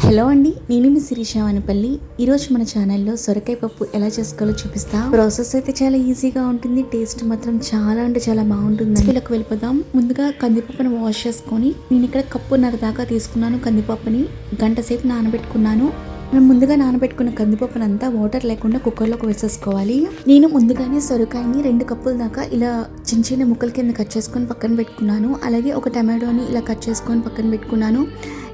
Hello అండి, నేను మీ శిరీష వానపల్లి. ఈరోజు మన ఛానల్లో సొరకాయ పప్పు ఎలా చేసుకోవాలో చూపిస్తా. ప్రాసెస్ అయితే చాలా ఈజీగా ఉంటుంది, టేస్ట్ మాత్రం చాలా అంటే చాలా బాగుంటుంది. వీళ్ళకి వెళ్ళిపోదాం. ముందుగా కందిపప్పును వాష్ చేసుకొని నేను ఇక్కడ కప్పున్నర దాకా తీసుకున్నాను. కందిపప్పుని గంట సేపు నానబెట్టుకున్నాను. మనం ముందుగా నానబెట్టుకున్న కందిపప్పును అంతా వాటర్ లేకుండా కుక్కర్లోకి వేసేసుకోవాలి. నేను ముందుగానే సొరకాయని 2 కప్పుల దాకా ఇలా చిన్న చిన్న ముక్కల కింద కట్ చేసుకొని పక్కన పెట్టుకున్నాను. అలాగే ఒక టమాటోని ఇలా కట్ చేసుకొని పక్కన పెట్టుకున్నాను.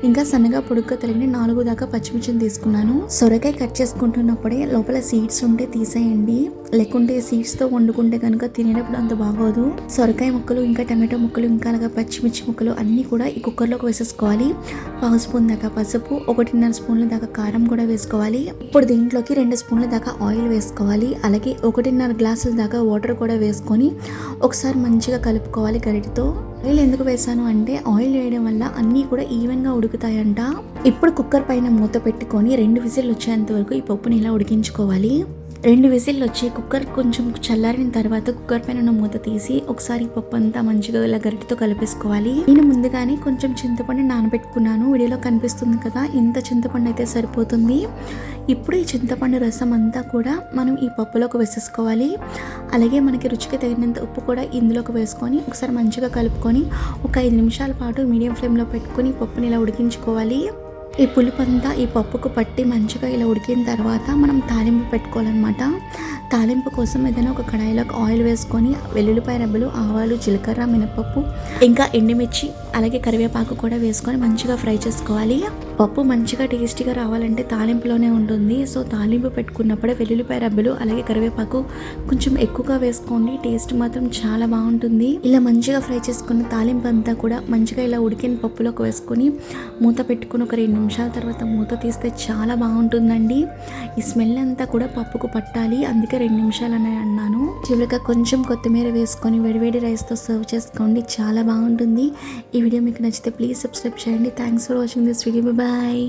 ఇంకా సన్నగా పొడుగ్గా తరిగిన 4 దాకా పచ్చిమిర్చిని తీసుకున్నాను. సొరకాయ కట్ చేసుకుంటున్నప్పుడే లోపల సీడ్స్ ఉంటే తీసేయండి, లేకుంటే సీడ్స్తో వండుకుంటే కనుక తినేటప్పుడు అంత బాగోదు. సొరకాయ ముక్కలు ఇంకా టమాటో ముక్కలు ఇంకా అలాగే పచ్చిమిర్చి ముక్కలు అన్నీ కూడా ఈ కుక్కర్లోకి వేసేసుకోవాలి. 1 స్పూన్ దాకా పసుపు, 1.5 స్పూన్ల దాకా కారం కూడా వేసుకోవాలి. ఇప్పుడు దీంట్లోకి 2 స్పూన్ల దాకా ఆయిల్ వేసుకోవాలి. అలాగే 1.5 గ్లాసుల దాకా వాటర్ కూడా వేసుకొని ఒకసారి మంచిగా కలుపుకోవాలి గరిటెతో. ఆయిల్ ఎందుకు వేసాను అంటే ఆయిల్ వేయడం వల్ల అన్నీ కూడా ఈవెన్గా ఉడుకుతాయంట. ఇప్పుడు కుక్కర్ పైన మూత పెట్టుకొని 2 విజిల్ వచ్చేంత వరకు ఈ పప్పుని ఇలా ఉడికించుకోవాలి. 2 విజిల్లు వచ్చి కుక్కర్ కొంచెం చల్లారిన తర్వాత కుక్కర్ పైన ఉన్న మూత తీసి ఒకసారి పప్పు అంతా మంచిగా ఇలా గరిటెతో కలిపేసుకోవాలి. నేను ముందుగానే కొంచెం చింతపండు నానబెట్టుకున్నాను. వీడియోలో కనిపిస్తుంది కదా, ఇంత చింతపండు అయితే సరిపోతుంది. ఇప్పుడు ఈ చింతపండు రసం అంతా కూడా మనం ఈ పప్పులోకి వేసేసుకోవాలి. అలాగే మనకి రుచికి తగినంత ఉప్పు కూడా ఇందులోకి వేసుకొని ఒకసారి మంచిగా కలుపుకొని ఒక 5 నిమిషాల పాటు మీడియం ఫ్లేమ్లో పెట్టుకొని పప్పుని ఇలా ఉడికించుకోవాలి. ఈ పులుపు అంతా ఈ పప్పుకు పట్టి మంచిగా ఇలా ఉడికిన తర్వాత మనం తాలింపు పెట్టుకోవాలన్నమాట. తాలింపు కోసం ఏదైనా ఒక కడాయిలోకి ఆయిల్ వేసుకొని వెల్లుల్లిపాయ రెబ్బలు, ఆవాలు, జీలకర్ర, మినపప్పు, ఇంకా ఎండుమిర్చి అలాగే కరివేపాకు కూడా వేసుకొని మంచిగా ఫ్రై చేసుకోవాలి. పప్పు మంచిగా టేస్టీగా రావాలంటే తాలింపులోనే ఉంటుంది. సో తాలింపు పెట్టుకున్నప్పుడే వెల్లుల్లిపాయ రెబ్బలు అలాగే కరివేపాకు కొంచెం ఎక్కువగా వేసుకోండి, టేస్ట్ మాత్రం చాలా బాగుంటుంది. ఇలా మంచిగా ఫ్రై చేసుకున్న తాలింపు అంతా కూడా మంచిగా ఇలా ఉడికిన పప్పులోకి వేసుకొని మూత పెట్టుకుని ఒక 2 నిమిషాల తర్వాత మూత తీస్తే చాలా బాగుంటుందండి. ఈ స్మెల్ అంతా కూడా పప్పుకు పట్టాలి, అందుకే 2 నిమిషాలు అని అన్నాను. చివరిగా కొంచెం కొత్తిమీర వేసుకొని వేడివేడి రైస్తో సర్వ్ చేసుకోండి, చాలా బాగుంటుంది. ఈ వీడియో మీకు నచ్చితే ప్లీజ్ సబ్స్క్రైబ్ చేయండి. Thanks for watching this video. Bye.